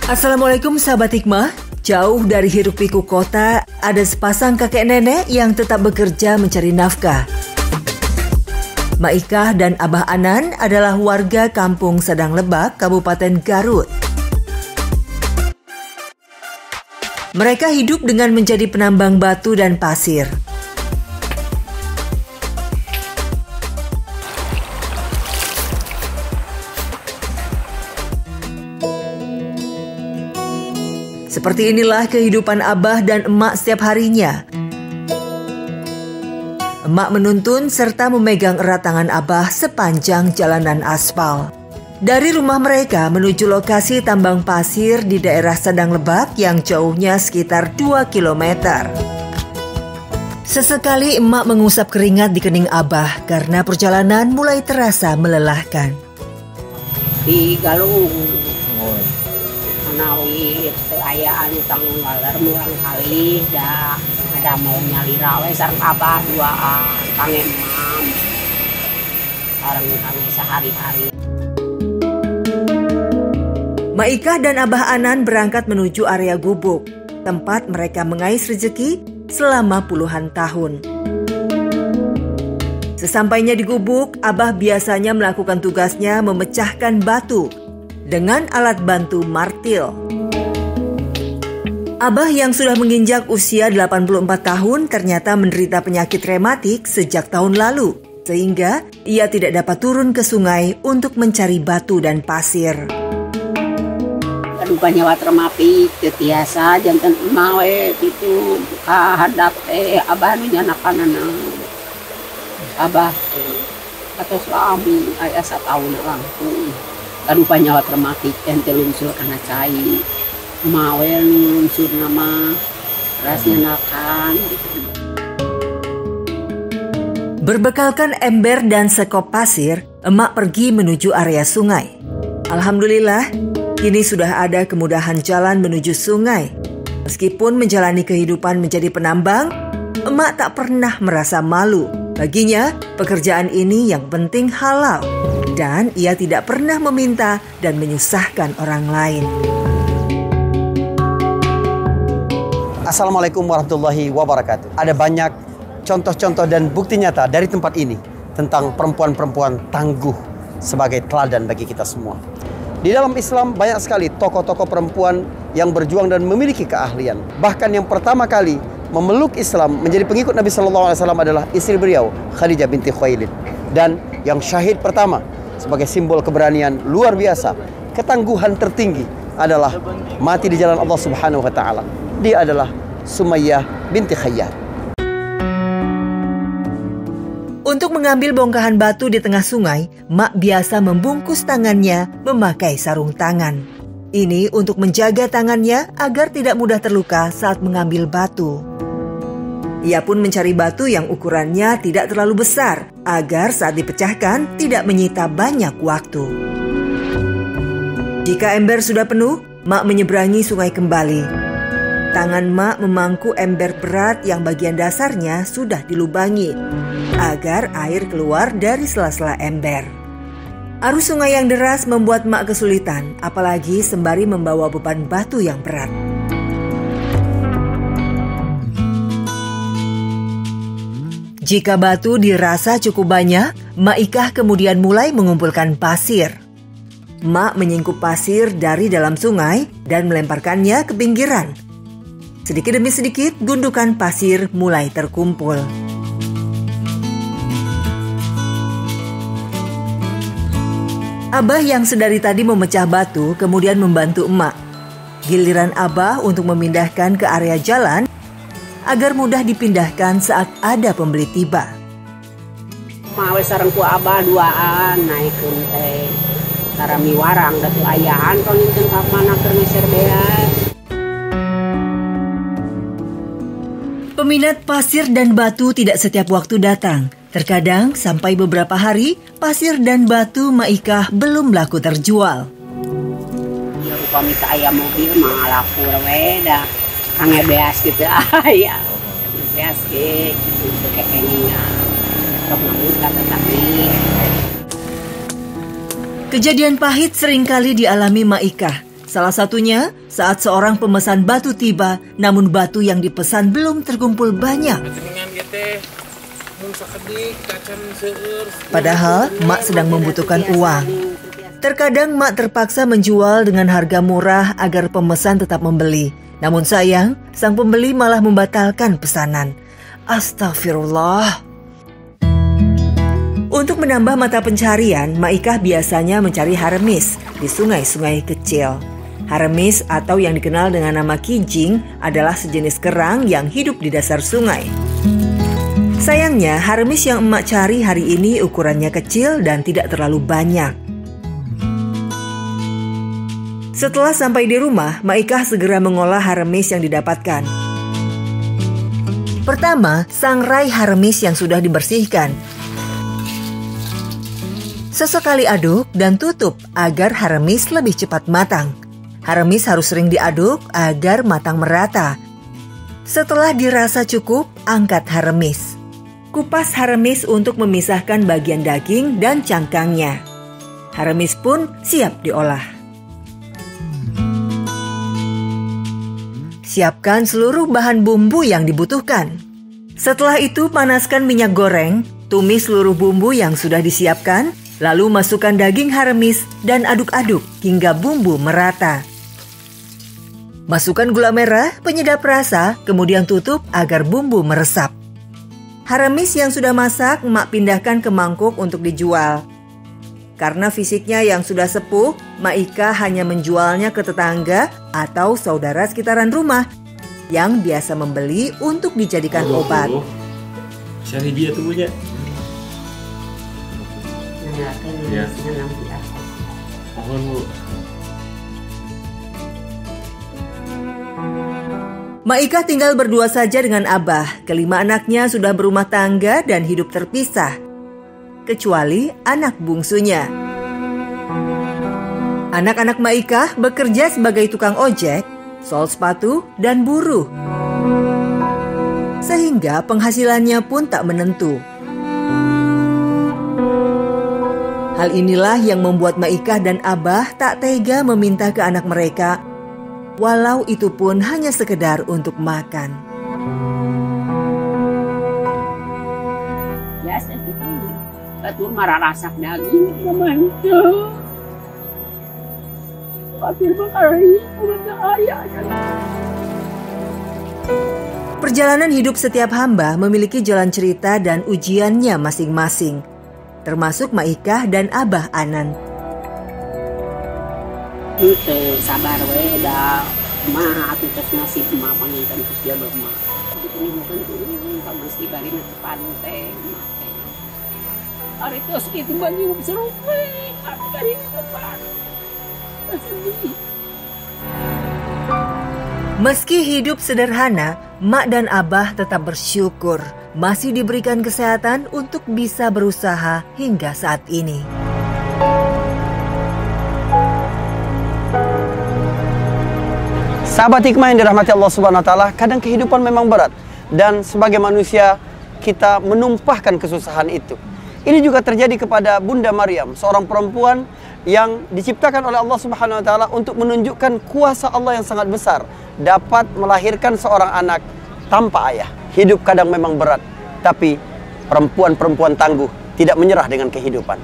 Assalamualaikum sahabat hikmah. Jauh dari hiruk pikuk kota, ada sepasang kakek nenek yang tetap bekerja mencari nafkah. Mak Ikah dan Abah Anan adalah warga kampung Sedang Lebak, Kabupaten Garut. Mereka hidup dengan menjadi penambang batu dan pasir. Seperti inilah kehidupan Abah dan Emak setiap harinya. Emak menuntun serta memegang erat tangan Abah sepanjang jalanan aspal. Dari rumah mereka menuju lokasi tambang pasir di daerah Sedang Lebak yang jauhnya sekitar 2 km. Sesekali Emak mengusap keringat di kening Abah karena perjalanan mulai terasa melelahkan. Di Galung menawi ayaan utang ngaler murang kali dah ada mau nyali rawe sareng Abah duaan kangen mam sareng kami sehari-hari. Mak Ikah dan Abah Anan berangkat menuju area gubuk, tempat mereka mengais rezeki selama puluhan tahun. Sesampainya di gubuk, Abah biasanya melakukan tugasnya memecahkan batu dengan alat bantu martil. Abah yang sudah menginjak usia 84 tahun ternyata menderita penyakit rematik sejak tahun lalu, sehingga ia tidak dapat turun ke sungai untuk mencari batu dan pasir. Aduh nyawa termapi tetiasa jantan mawe itu hadap Abah nu nyanakanana. Abah atau suami aya satahun langkung. Aduh nyawa termapi ente lungsul kana cai. Mawe lungsul nama rasnya nakan gitu. Berbekalkan ember dan sekop pasir, Emak pergi menuju area sungai. Alhamdulillah, kini sudah ada kemudahan jalan menuju sungai. Meskipun menjalani kehidupan menjadi penambang, Emak tak pernah merasa malu. Baginya, pekerjaan ini yang penting halal. Dan ia tidak pernah meminta dan menyusahkan orang lain. Assalamualaikum warahmatullahi wabarakatuh. Ada banyak contoh-contoh dan bukti nyata dari tempat ini tentang perempuan-perempuan tangguh sebagai teladan bagi kita semua. Di dalam Islam banyak sekali tokoh-tokoh perempuan yang berjuang dan memiliki keahlian. Bahkan yang pertama kali memeluk Islam menjadi pengikut Nabi SAW adalah istri beliau, Khadijah binti Khuwailid. Dan yang syahid pertama sebagai simbol keberanian luar biasa, ketangguhan tertinggi adalah mati di jalan Allah Subhanahu wa taala. Dia adalah Sumayyah binti Khayyat. Untuk mengambil bongkahan batu di tengah sungai, Mak biasa membungkus tangannya memakai sarung tangan. Ini untuk menjaga tangannya agar tidak mudah terluka saat mengambil batu. Ia pun mencari batu yang ukurannya tidak terlalu besar, agar saat dipecahkan tidak menyita banyak waktu. Jika ember sudah penuh, Mak menyeberangi sungai kembali. Tangan Mak memangku ember berat yang bagian dasarnya sudah dilubangi, agar air keluar dari sela-sela ember. Arus sungai yang deras membuat Mak kesulitan, apalagi sembari membawa beban batu yang berat. Jika batu dirasa cukup banyak, Mak Ikah kemudian mulai mengumpulkan pasir. Mak menyingkup pasir dari dalam sungai dan melemparkannya ke pinggiran. Sedikit demi sedikit, gundukan pasir mulai terkumpul. Abah yang sedari tadi memecah batu kemudian membantu Emak. Giliran Abah untuk memindahkan ke area jalan agar mudah dipindahkan saat ada pembeli tiba. Mawe sareng ku Abah duaan naikeun teh tarami warang da teu ayahan kalau nginten ka mana keur ngeser beas. Peminat pasir dan batu tidak setiap waktu datang. Terkadang sampai beberapa hari, pasir dan batu Mak Ikah belum laku terjual. Ya upami ka aya mobil mah laku we da kange beas gitu aya. Beas ge gitu kekengnya. Sok nambut kata tadi. Kejadian pahit seringkali dialami Mak Ikah. Salah satunya saat seorang pemesan batu tiba, namun batu yang dipesan belum terkumpul banyak. Padahal Mak sedang membutuhkan uang. Terkadang Mak terpaksa menjual dengan harga murah agar pemesan tetap membeli. Namun sayang, sang pembeli malah membatalkan pesanan. Astagfirullah. Untuk menambah mata pencarian, Mak Ikah biasanya mencari haremis di sungai-sungai kecil. Haremis atau yang dikenal dengan nama kijing adalah sejenis kerang yang hidup di dasar sungai. Sayangnya, haremis yang emak cari hari ini ukurannya kecil dan tidak terlalu banyak. Setelah sampai di rumah, Mak Ikah segera mengolah haremis yang didapatkan. Pertama, sangrai haremis yang sudah dibersihkan. Sesekali aduk dan tutup agar haremis lebih cepat matang. Haremis harus sering diaduk agar matang merata. Setelah dirasa cukup, angkat haremis. Kupas haremis untuk memisahkan bagian daging dan cangkangnya. Haremis pun siap diolah. Siapkan seluruh bahan bumbu yang dibutuhkan. Setelah itu panaskan minyak goreng, tumis seluruh bumbu yang sudah disiapkan, lalu masukkan daging haremis dan aduk-aduk hingga bumbu merata. Masukkan gula merah, penyedap rasa, kemudian tutup agar bumbu meresap. Haremis yang sudah masak, Mak pindahkan ke mangkuk untuk dijual. Karena fisiknya yang sudah sepuh, Mak Ikah hanya menjualnya ke tetangga atau saudara sekitaran rumah yang biasa membeli untuk dijadikan obat. Cari dia tuh punya. Ya. Mohon Bu. Mak Ikah tinggal berdua saja dengan Abah. Kelima anaknya sudah berumah tangga dan hidup terpisah, kecuali anak bungsunya. Anak-anak Mak Ikah bekerja sebagai tukang ojek, sol sepatu, dan buruh. Sehingga penghasilannya pun tak menentu. Hal inilah yang membuat Mak Ikah dan Abah tak tega meminta ke anak mereka, walau itu pun hanya sekedar untuk makan. Ya, seperti Batur marah rasak daging, memantau. Batur makari, ayah. Perjalanan hidup setiap hamba memiliki jalan cerita dan ujiannya masing-masing, termasuk Mak Ikah dan Abah Anan. Itu sabar we dah, mah atuh tos nasib mah panginten terus dia mah. Itu bukan kamu mesti balik ke pantai. Hari tos itu banyu seru we, hari ini depan. Sedih. Meski hidup sederhana, Mak dan Abah tetap bersyukur masih diberikan kesehatan untuk bisa berusaha hingga saat ini. Sahabat hikmah yang dirahmati Allah Subhanahu wa taala, kadang kehidupan memang berat dan sebagai manusia kita menumpahkan kesusahan itu. Ini juga terjadi kepada Bunda Maryam, seorang perempuan yang diciptakan oleh Allah Subhanahu wa taala untuk menunjukkan kuasa Allah yang sangat besar, dapat melahirkan seorang anak tanpa ayah. Hidup kadang memang berat, tapi perempuan-perempuan tangguh tidak menyerah dengan kehidupan.